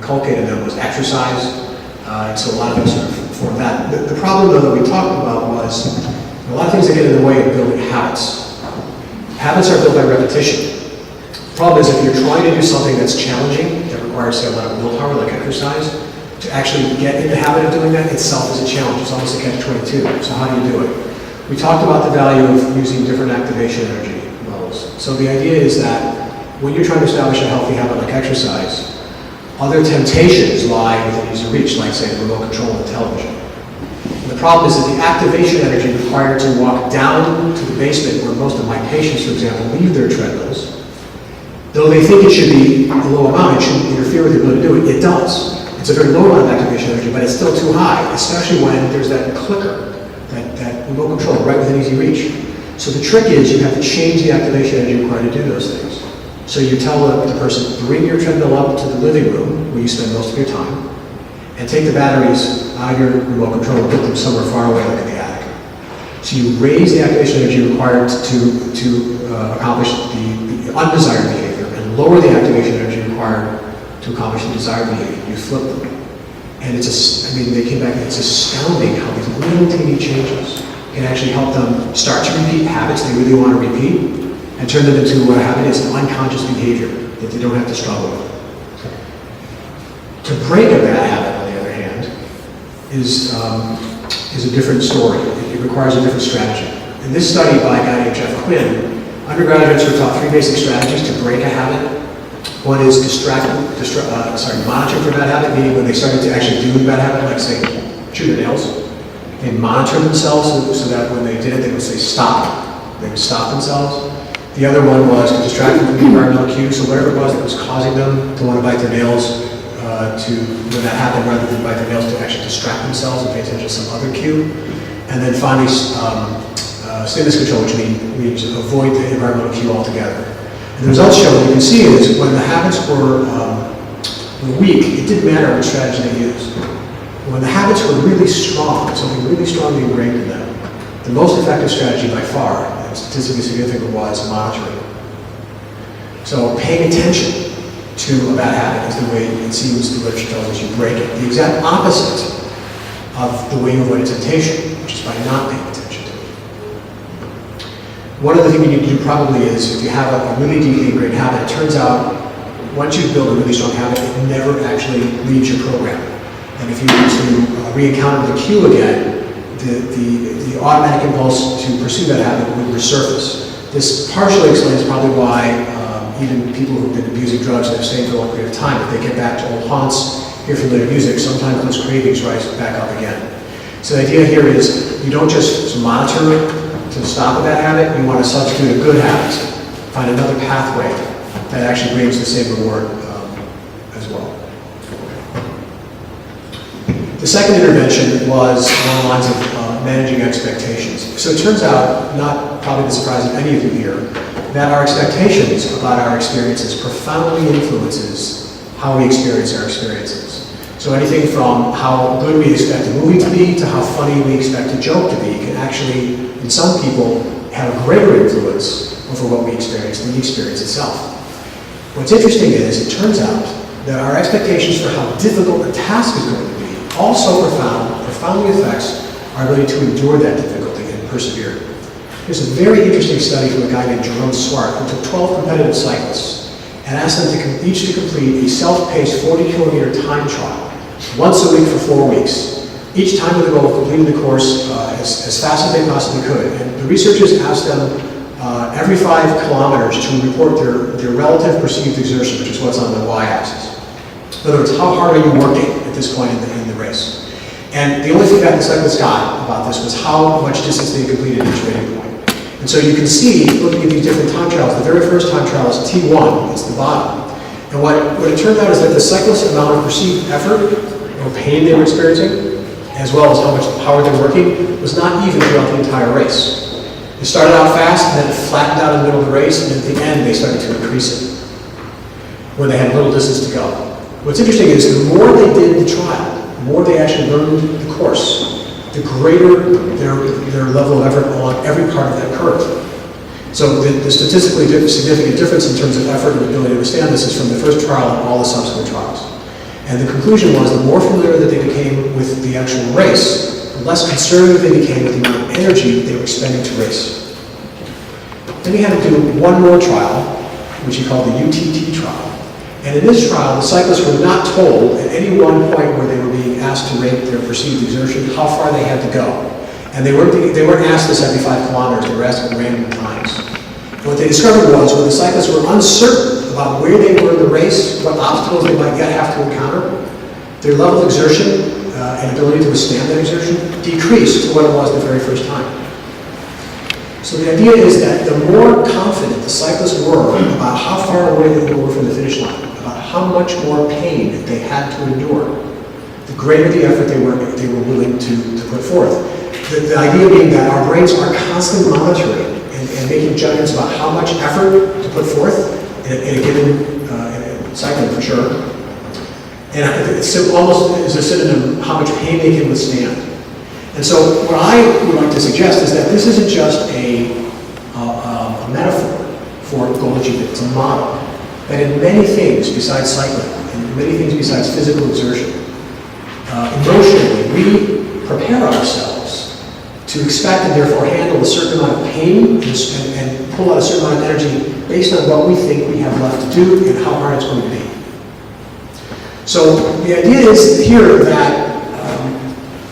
inculcated in them was exercise, and so a lot of them sort of formed that. The problem, though, that we talked about was a lot of things that get in the way of building habits. Habits are built by repetition. The problem is if you're trying to do something that's challenging, that requires, say, a lot of willpower, like exercise, to actually get in the habit of doing that itself is a challenge. It's almost a catch-22. So how do you do it? We talked about the value of using different activation energy levels. So the idea is that when you're trying to establish a healthy habit like exercise, other temptations lie within easy reach, like, say, the remote control of the television. And the problem is that the activation energy required to walk down to the basement, where most of my patients, for example, leave their treadmills, though they think it should be a low amount, it shouldn't interfere with their ability to do it, it does. It's a very low amount of activation energy, but it's still too high, especially when there's that clicker, that remote control right within easy reach. So the trick is you have to change the activation energy required to do those things. So you tell the person, bring your treadmill up to the living room, where you spend most of your time, and take the batteries out of your remote control and put them somewhere far away, like in the attic. So you raise the activation energy required to accomplish the undesired behavior, and lower the activation energy required to accomplish the desired behavior. You flip them. And they came back, and it's astounding how these little teeny changes can actually help them start to repeat habits they really want to repeat, and turn them into what a habit is, an unconscious behavior that they don't have to struggle with. To break a bad habit, on the other hand, is a different story. It requires a different strategy. In this study by a guy named Jeff Quinn, undergraduates were taught 3 basic strategies to break a habit. One is monitoring for bad habit, meaning when they started to actually do the bad habit, like, say, chew their nails, they monitored themselves so that when they did it, they would say stop. They would stop themselves. The other one was to distract them from the environmental cue, so whatever it was that was causing them to want to bite their nails, when that happened, rather than bite their nails, to actually distract themselves and pay attention to some other cue. And then finally, stimulus control, which means avoid the environmental cue altogether. And the results show, what you can see is when the habits were weak, it didn't matter what strategy they used. When the habits were really strong, something really strongly ingrained in them, the most effective strategy by far, and statistically significant, was monitoring. So paying attention to a bad habit is the way it seems the literature tells us you break it. The exact opposite of the way you avoid a temptation, which is by not paying attention to it. One of the things you need to do probably is, if you have a really deeply ingrained habit, it turns out once you build a really strong habit, it never actually leaves your program. And if you need to re-encounter the cue again, the automatic impulse to pursue that habit would resurface. This partially explains probably why even people who've been abusing drugs and have stayed for a long period of time, if they get back to old haunts, hear familiar music, sometimes those cravings rise back up again. So the idea here is you don't just monitor it to stop a bad habit, you want to substitute a good habit, find another pathway that actually brings the same reward as well. The second intervention was along the lines of managing expectations. So it turns out, not probably surprising to any of you here, that our expectations about our experiences profoundly influences how we experience our experiences. So anything from how good we expect a movie to be to how funny we expect a joke to be can actually, in some people, have a greater influence over what we experience than the experience itself. What's interesting is, it turns out that our expectations for how difficult a task is going to be also profoundly affects our ability to endure that difficulty and persevere. There's a very interesting study from a guy named Jerome Swart, who took 12 competitive cyclists and asked them each to complete a self-paced 40-kilometer time trial once a week for 4 weeks, each time with the goal of completing the course as fast as they possibly could. And the researchers asked them every 5 kilometers to report their relative perceived exertion, which is what's on the y-axis. In other words, how hard are you working at this point in the race? And the only feedback the cyclists got about this was how much distance they completed each rating point. And so you can see, looking at these different time trials, the very first time trial is T1, it's the bottom. And what it turned out is that the cyclist's amount of perceived effort or pain they were experiencing, as well as how much power they were working, was not even throughout the entire race. They started out fast, and then it flattened out in the middle of the race, and at the end they started to increase it when they had little distance to go. What's interesting is the more they did the trial, the more they actually learned the course, the greater their level of effort on every part of that curve. So the statistically significant difference in terms of effort and ability to withstand this is from the first trial and all the subsequent trials. And the conclusion was the more familiar that they became with the actual race, the less conservative they became with the amount of energy they were expending to race. Then he had to do one more trial, which he called the UTT trial. And in this trial, the cyclists were not told at any one point where they were being asked to rate their perceived exertion how far they had to go. And they weren't asked this every 5 kilometers, they were asked at random times. What they discovered was when the cyclists were uncertain about where they were in the race, what obstacles they might yet have to encounter, their level of exertion and ability to withstand that exertion decreased to what it was the very first time. So the idea is that the more confident the cyclists were about how far away they were from the finish line, about how much more pain they had to endure, the greater the effort they were willing to put forth. The idea being that our brains are constantly monitoring and making judgments about how much effort to put forth in a given cycle, for sure. And it's almost is a synonym how much pain they can withstand. And so what I would like to suggest is that this isn't just a metaphor for goal achievement, it's a model. That in many things besides cycling, and many things besides physical exertion, emotionally, we prepare ourselves to expect and therefore handle a certain amount of pain and pull out a certain amount of energy based on what we think we have left to do and how hard it's going to be. So the idea is here that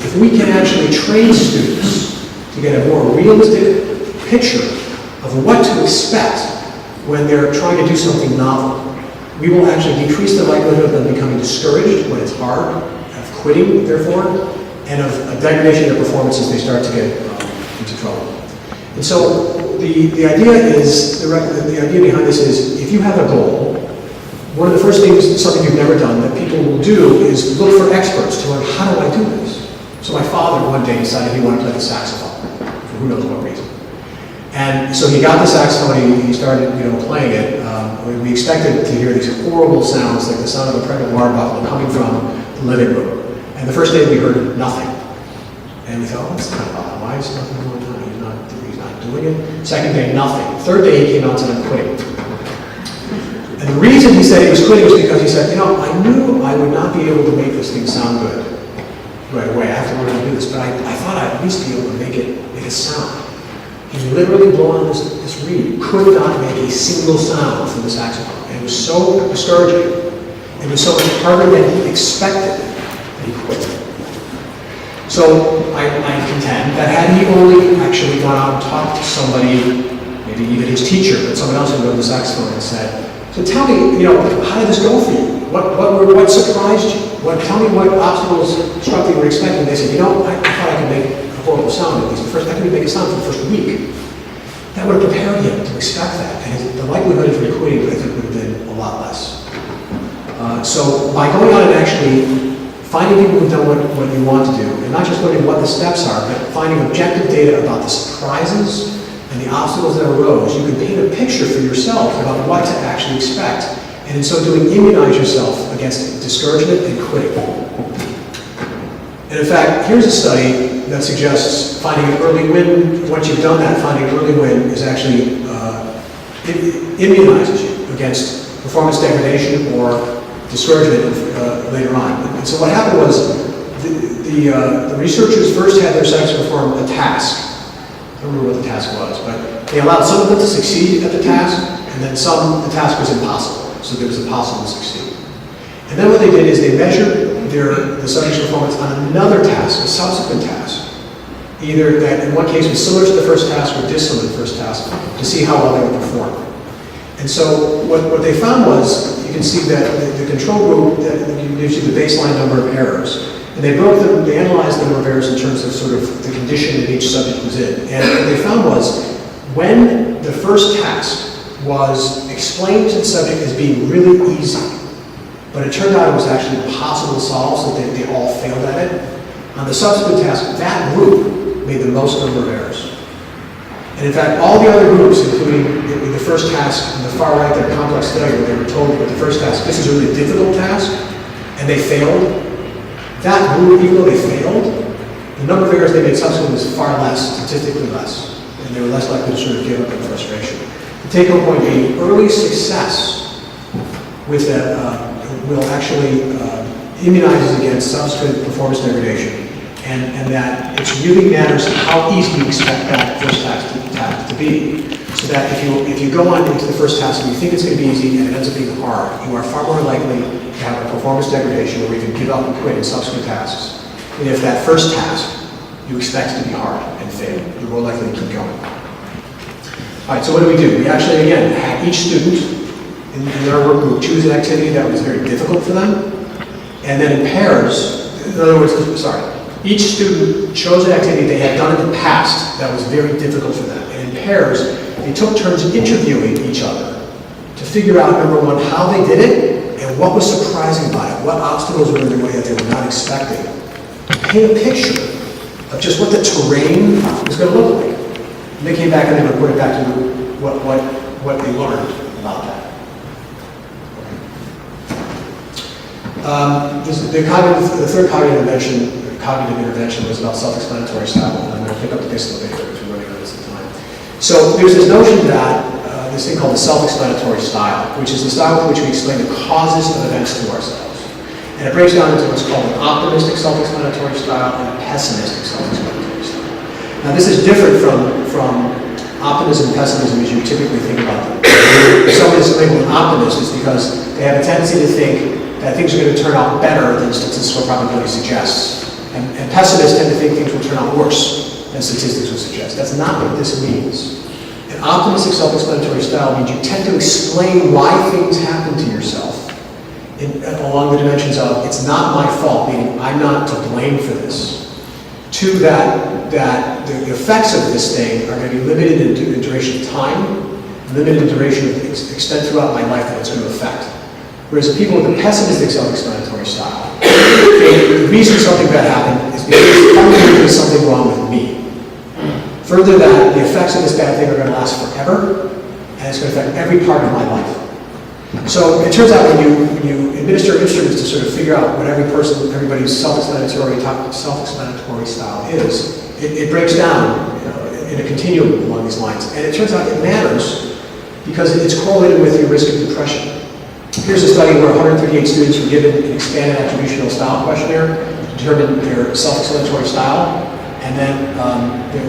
if we can actually train students to get a more realistic picture of what to expect when they're trying to do something novel, we will actually decrease the likelihood of them becoming discouraged when it's hard, of quitting, therefore, and of degradation of performance as they start to get into trouble. And so the idea is, the idea behind this is, if you have a goal, one of the first things, something you've never done, that people will do is look for experts to learn, how do I do this? So my father one day decided he wanted to play the saxophone, for who knows what reason. And so he got the saxophone, he started playing it. We expected to hear these horrible sounds, like the sound of a pregnant water bottle coming from the living room. And the first day we heard nothing. And we thought, what's that about? Why is nothing going on? He's not doing it. Second day, nothing. Third day he came out and said, I'm quitting. And the reason he said he was quitting was because he said, I knew I would not be able to make this thing sound good right away. I have to learn how to do this. But I thought I'd at least be able to make it sound. He literally blew on this reed, could not make a single sound from the saxophone. And it was so discouraging. It was so much harder than he expected that he quit. So I contend that had he only actually gone out and talked to somebody, maybe even his teacher, but someone else who knew the saxophone, and said, so tell me, how did this go for you? What surprised you? Tell me what obstacles struck you were expecting. They said, I thought I could make a horrible sound at least. I couldn't make a sound for the first week. That would have prepared him to expect that. And the likelihood of him quitting, I think, would have been a lot less. So by going out and actually finding people who've done what you want to do, and not just learning what the steps are, but finding objective data about the surprises and the obstacles that arose, you can paint a picture for yourself about what to actually expect. And in so doing, immunize yourself against discouragement and quitting. And in fact, here's a study that suggests finding an early win. Once you've done that, finding an early win is actually immunizes you against performance degradation or discouragement later on. And so what happened was the researchers first had their sites perform a task. I don't remember what the task was, but they allowed some of them to succeed at the task, and then the task was impossible. So it was impossible to succeed. And then what they did is they measured the subject's performance on another task, a subsequent task. Either that in one case was similar to the first task or dissimilar to the first task, to see how well they would perform. And so what they found was, you can see that the control group that gives you the baseline number of errors. And they analyzed the number of errors in terms of sort of the condition that each subject was in. And what they found was, when the first task was explained to the subject as being really easy, but it turned out it was actually impossible to solve, so they all failed at it. On the subsequent task, that group made the most number of errors. And in fact, all the other groups, including the first task on the far right, their complex failure, where they were told with the first task, this is a really difficult task, and they failed. That group, even though they failed, the number of errors they made subsequently was far less, statistically less, and they were less likely to sort of give up in frustration. The take-home point being, early success with will actually immunizes against subsequent performance degradation, and that it really matters how easy you expect that first task to be. So that if you go on into the first task and you think it's going to be easy and it ends up being hard, you are far more likely to have a performance degradation or even give up and quit in subsequent tasks. And if that first task you expect to be hard and fail, you're more likely to keep going. All right, so what do? We actually, again, had each student in our work group choose an activity that was very difficult for them, and then in pairs, in other words, each student chose an activity they had done in the past that was very difficult for them, and in pairs, they took turns interviewing each other to figure out, number one, how they did it, and what was surprising about it, what obstacles were in their way that they were not expecting. Paint a picture of just what the terrain was going to look like. And they came back and they reported back to what they learned about that. The third cognitive intervention was about self-explanatory style, and I'm going to pick up the pace a little bit here because we're running out of time. So there's this notion that this thing called the self-explanatory style, which is the style in which we explain the causes of events to ourselves. And it breaks down into what's called an optimistic self-explanatory style and a pessimistic self-explanatory style. Now this is different from optimism and pessimism as you typically think about them. If someone is labeled an optimist, it's because they have a tendency to think that things are going to turn out better than statistical probability suggests. And pessimists tend to think things will turn out worse than statistics would suggest. That's not what this means. An optimistic self-explanatory style means you tend to explain why things happen to yourself along the dimensions of, it's not my fault, meaning I'm not to blame for this. Two, that the effects of this thing are going to be limited in duration of time, limited in duration of extent throughout my life that it's going to affect. Whereas the people with the pessimistic self-explanatory style, the reason something bad happened is because probably there's something wrong with me. Further, that the effects of this bad thing are going to last forever, and it's going to affect every part of my life. So it turns out when you administer instruments to sort of figure out what everybody's self-explanatory style is, it breaks down in a continuum along these lines. And it turns out it matters because it's correlated with your risk of depression. Here's a study where 138 students were given an expanded attributional style questionnaire to determine their self-explanatory style. And then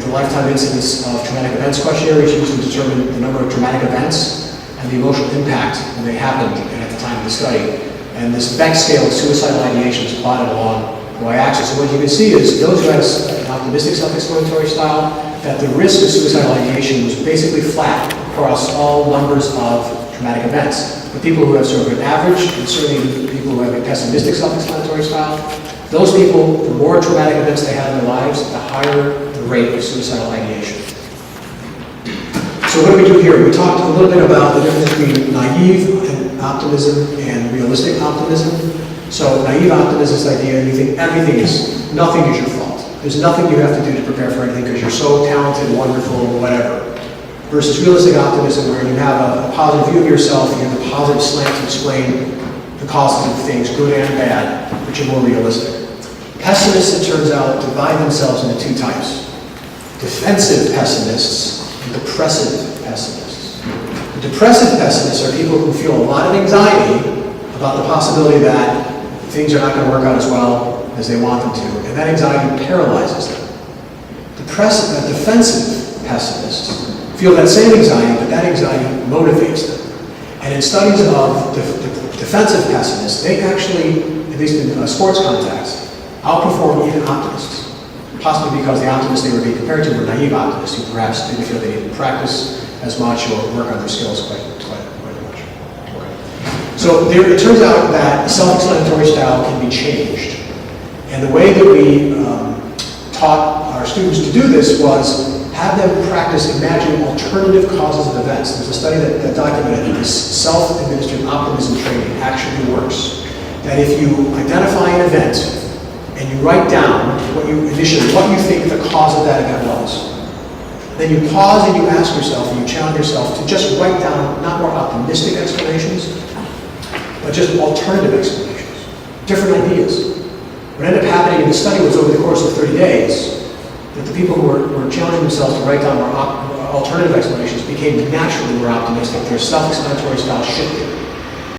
the lifetime incidence of traumatic events questionnaire is used to determine the number of traumatic events and the emotional impact when they happened at the time of the study. And this Beck scale of suicidal ideation is plotted along the y-axis. So what you can see is those who had an optimistic self-explanatory style, that the risk of suicidal ideation was basically flat across all numbers of traumatic events. The people who have sort of an average, and certainly the people who have a pessimistic self-explanatory style, those people, the more traumatic events they have in their lives, the higher the rate of suicidal ideation. So what do we do here? We talked a little bit about the difference between naive optimism and realistic optimism. So naive optimism is the idea you think nothing is your fault. There's nothing you have to do to prepare for anything because you're so talented, wonderful, whatever. Versus realistic optimism where you have a positive view of yourself, you have a positive slant to explain the causes of things, good and bad, but you're more realistic. Pessimists, it turns out, divide themselves into two types. Defensive pessimists and depressive pessimists. The depressive pessimists are people who feel a lot of anxiety about the possibility that things are not going to work out as well as they want them to, and that anxiety paralyzes them. Defensive pessimists feel that same anxiety, but that anxiety motivates them. And in studies of defensive pessimists, they actually, at least in sports context, outperform even optimists. Possibly because the optimists they were being compared to were naive optimists who perhaps didn't feel they didn't practice as much or work on their skills quite much. Okay. So it turns out that self-explanatory style can be changed. And the way that we taught our students to do this was have them practice imagining alternative causes of events. There's a study that documented that this self-administered optimism training actually works. That if you identify an event and you write down what you think the cause of that event was, then you pause and you ask yourself and you challenge yourself to just write down not more optimistic explanations, but just alternative explanations, different ideas. What ended up happening in the study was over the course of 30 days, that the people who were challenging themselves to write down more alternative explanations became naturally more optimistic. Their self-explanatory style shifted.